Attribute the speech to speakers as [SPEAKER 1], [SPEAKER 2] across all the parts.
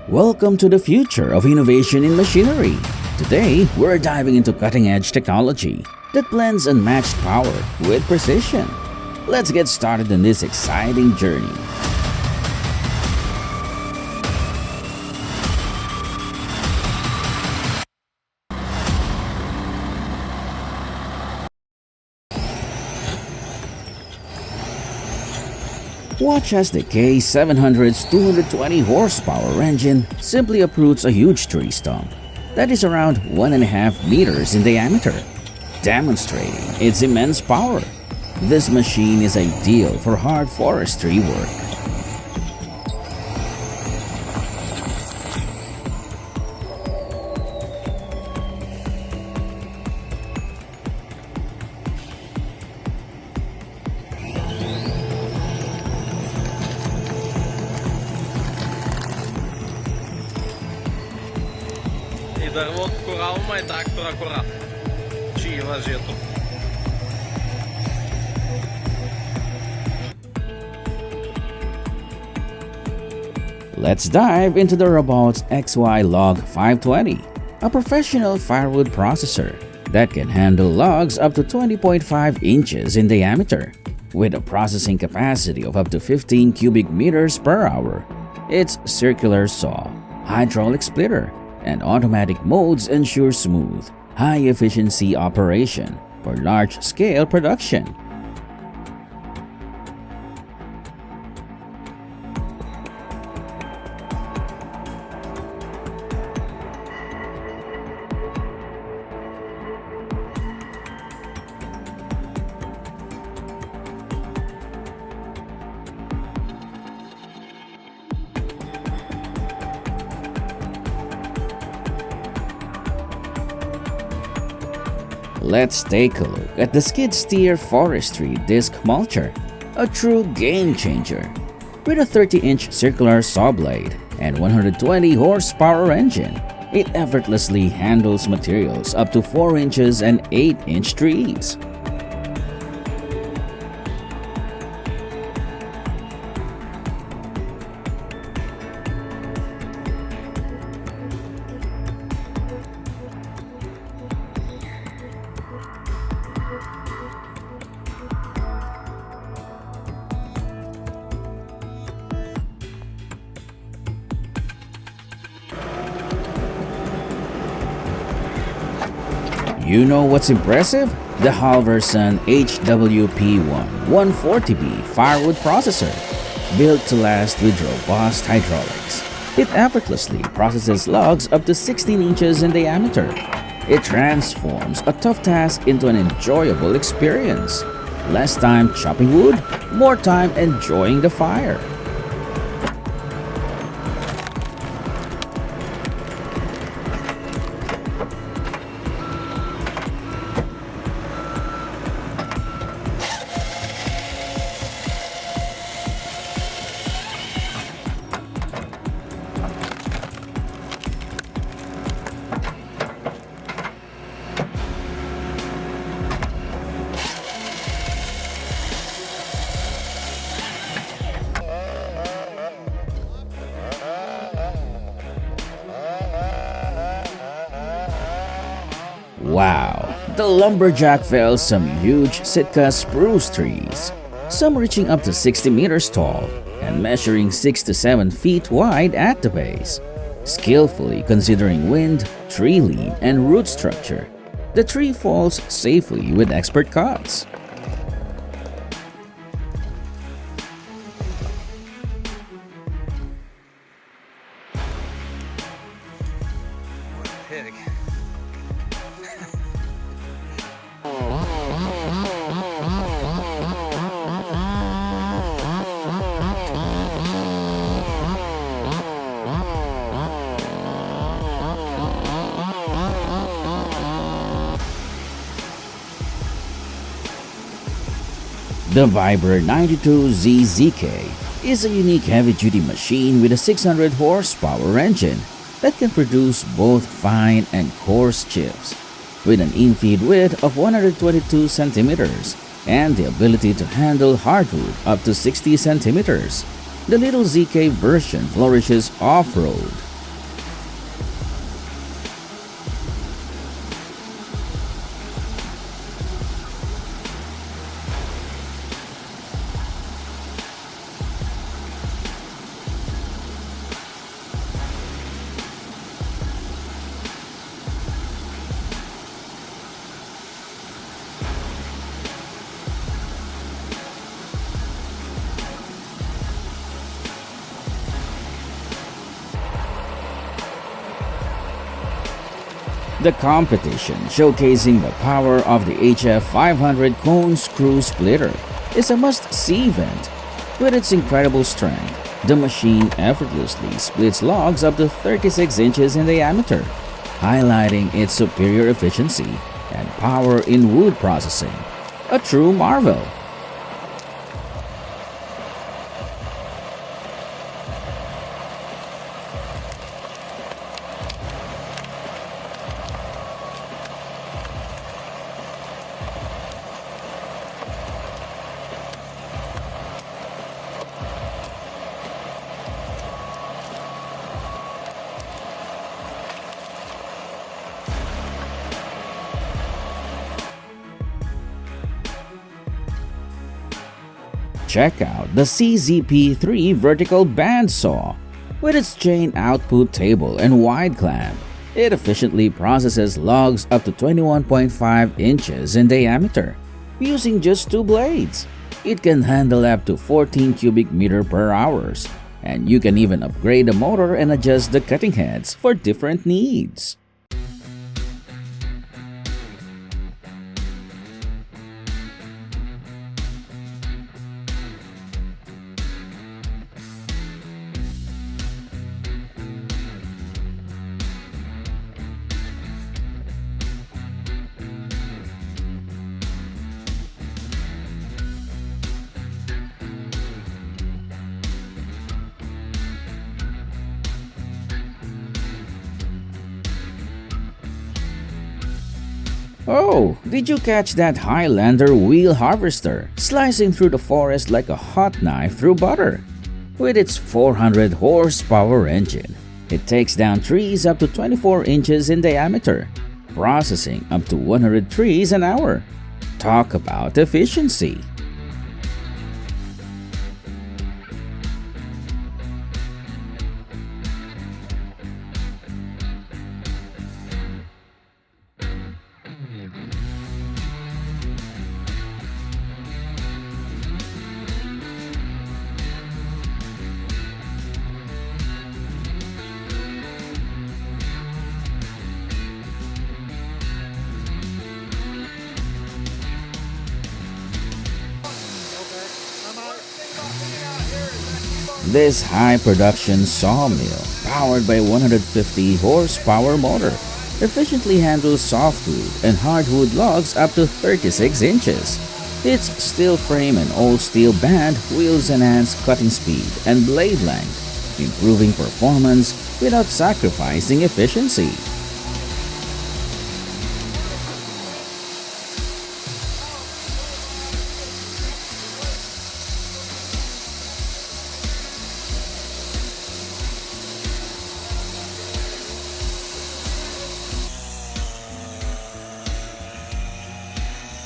[SPEAKER 1] Welcome to the future of innovation in machinery. Today, we're diving into cutting-edge technology that blends unmatched power with precision. Let's get started on this exciting journey. Watch as the K700's 220 horsepower engine simply uproots a huge tree stump that is around 1.5 meters in diameter, demonstrating its immense power. This machine is ideal for hard forestry work.
[SPEAKER 2] И дървото корал, ма и трактора корал. Чи и лъжето.
[SPEAKER 1] Let's dive into the robot's XY Log 520, a professional firewood processor that can handle logs up to 20.5 inches in diameter. With a processing capacity of up to 15 cubic meters per hour, its circular saw, hydraulic splitter, and automatic modes ensure smooth, high-efficiency operation for large-scale production. Let's take a look at the skid steer forestry disc mulcher, a true game changer. With a 30-inch circular saw blade and 120 horsepower engine, it effortlessly handles materials up to 4 inches and 8-inch trees. You know what's impressive? The Halverson HWP1 140B firewood processor, built to last with robust hydraulics. It effortlessly processes logs up to 16 inches in diameter. It transforms a tough task into an enjoyable experience. Less time chopping wood, more time enjoying the fire. Wow, the lumberjack fells some huge Sitka spruce trees, some reaching up to 60 meters tall and measuring 6 to 7 feet wide at the base. Skillfully considering wind, tree lean, and root structure, the tree falls safely with expert cuts.
[SPEAKER 2] Pig.
[SPEAKER 1] The Viber 92ZZK is a unique heavy-duty machine with a 600 horsepower engine that can produce both fine and coarse chips. With an in-feed width of 122 centimeters and the ability to handle hardwood up to 60 centimeters, the little ZK version flourishes off-road, The competition, showcasing the power of the HF500 cone screw splitter, is a must-see event. With its incredible strength, the machine effortlessly splits logs up to 36 inches in diameter, highlighting its superior efficiency and power in wood processing. A true marvel. Check out the CZP-3 vertical bandsaw. With its chain output table and wide clamp, it efficiently processes logs up to 21.5 inches in diameter using just two blades. It can handle up to 14 cubic meter per hour, and you can even upgrade the motor and adjust the cutting heads for different needs. Oh, did you catch that Highlander wheel harvester slicing through the forest like a hot knife through butter? With its 400 horsepower engine, it takes down trees up to 24 inches in diameter, processing up to 100 trees an hour. Talk about efficiency! This high-production sawmill, powered by a 150 horsepower motor, efficiently handles softwood and hardwood logs up to 36 inches. Its steel frame and all-steel band wheels enhance cutting speed and blade length, improving performance without sacrificing efficiency.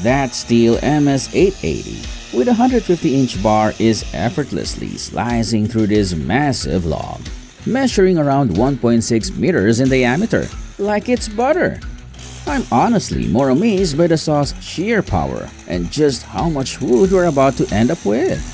[SPEAKER 1] That steel MS-880 with a 150-inch bar is effortlessly slicing through this massive log, measuring around 1.6 meters in diameter, like it's butter. I'm honestly more amazed by the saw's sheer power and just how much wood we're about to end up with.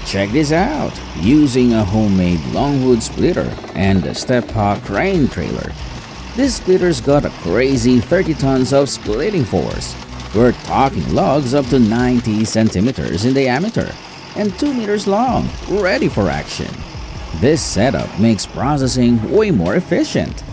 [SPEAKER 1] Check this out! Using a homemade longwood splitter and a step-hawk crane trailer, this splitter's got a crazy 30 tons of splitting force. We're talking logs up to 90 centimeters in diameter and 2 meters long, ready for action. This setup makes processing way more efficient.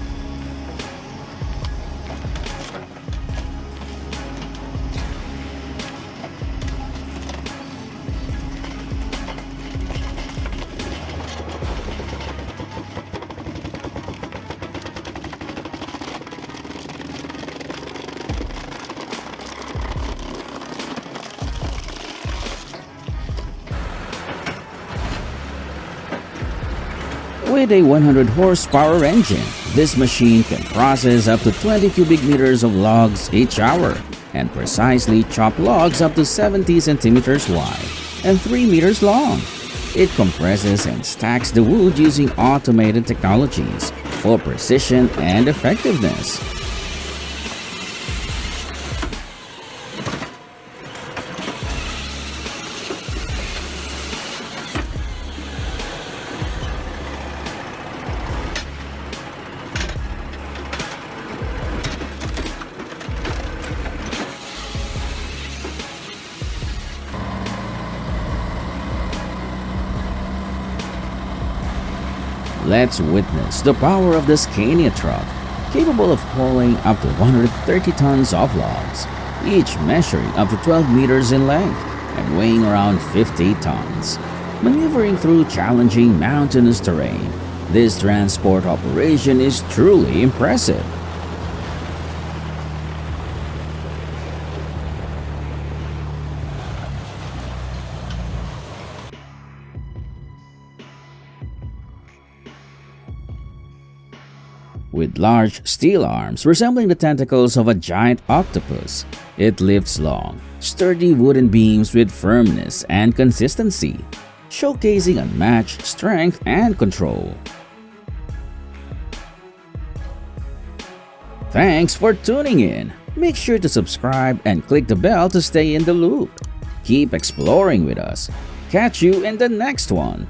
[SPEAKER 1] With a 100 horsepower engine, this machine can process up to 20 cubic meters of logs each hour and precisely chop logs up to 70 centimeters wide and 3 meters long. It compresses and stacks the wood using automated technologies for precision and effectiveness. Let's witness the power of the Scania truck, capable of hauling up to 130 tons of logs, each measuring up to 12 meters in length and weighing around 50 tons. Maneuvering through challenging mountainous terrain, this transport operation is truly impressive. With large steel arms resembling the tentacles of a giant octopus, it lifts long, sturdy wooden beams with firmness and consistency, showcasing unmatched strength and control. Thanks for tuning in. Make sure to subscribe and click the bell to stay in the loop. Keep exploring with us. Catch you in the next one.